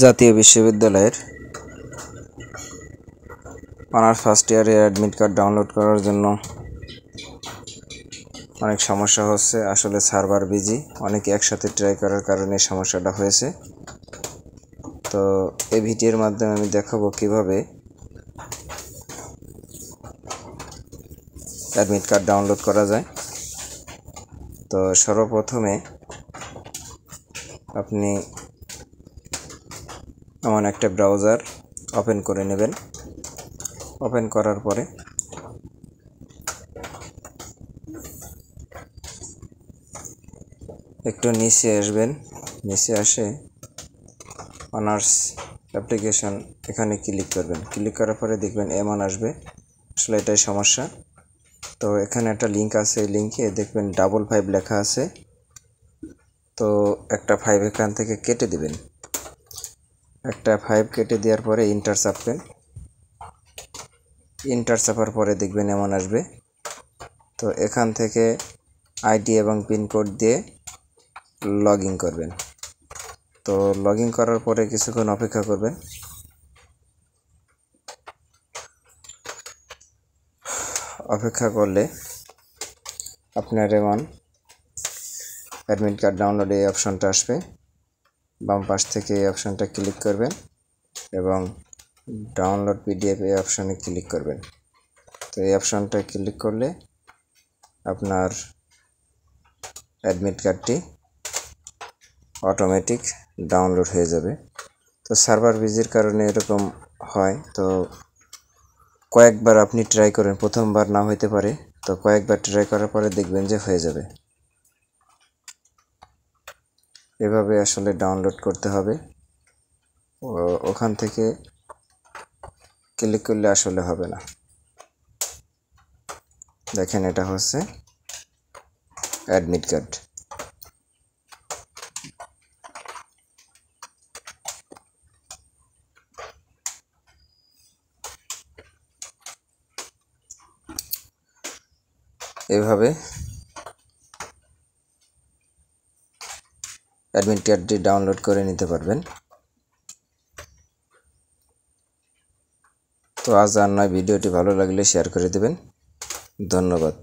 জাতীয় বিশ্ববিদ্যালয়ের honours first ইয়ারের অ্যাডমিট কার্ড ডাউনলোড করার জন্য অনেক সমস্যা হচ্ছে। আসলে সার্ভার বিজি, অনেকে একসাথে ট্রাই করার কারণে সমস্যাটা হয়েছে। তো এই ভিডিওর মাধ্যমে আমি দেখাবো কিভাবে অ্যাডমিট কার্ড ডাউনলোড করা যায়। তো সর্বপ্রথমে আপনি এমন একটা ব্রাউজার ওপেন করে নেবেন। ওপেন করার পরে একটু নিচে আসবেন। নিচে আসে অনার্স অ্যাপ্লিকেশন, এখানে ক্লিক করবেন। ক্লিক করার পরে দেখবেন এমন আসবে। আসলে এটাই সমস্যা। তো এখানে একটা লিঙ্ক আছে, এই লিঙ্কে দেখবেন 55 লেখা আছে। তো একটা 5 এখান থেকে কেটে দিবেন। একটা 5 কেটে দেওয়ার পরে ইন্টার চাপবেন। ইন্টার চাপার পরে দেখবেন এমন আসবে। তো এখান থেকে আইডি এবং পিনকোড দিয়ে লগ ইন করবেন। তো লগ ইন করার পরে কিছুক্ষণ অপেক্ষা করবেন। অপেক্ষা করলে আপনার এমন অ্যাডমিট কার্ড ডাউনলোড এই অপশনটা আসবে। বাম পাশ থেকে এই অপশনটা ক্লিক করবেন এবং ডাউনলোড পিডিএফ এই অপশনে ক্লিক করবেন। তো এই অপশনটা ক্লিক করলে আপনার অ্যাডমিট কার্ডটি অটোমেটিক ডাউনলোড হয়ে যাবে। তো সার্ভার বিজির কারণে এরকম হয়। তো কয়েকবার আপনি ট্রাই করেন, প্রথমবার না হইতে পারে। তো কয়েকবার ট্রাই করার পরে দেখবেন যে হয়ে যাবে। এভাবে আসলে ডাউনলোড করতে হবে। ওখান থেকে ক্লিক করলে আসলে হবে না। দেখেন, এটা হচ্ছে অ্যাডমিট কার্ড। এভাবে অ্যাডমিট কার্ডটি ডাউনলোড করে নিতে পারবেন। তো আজ আর নয়, ভিডিওটি ভালো লাগলে শেয়ার করে দেবেন। ধন্যবাদ।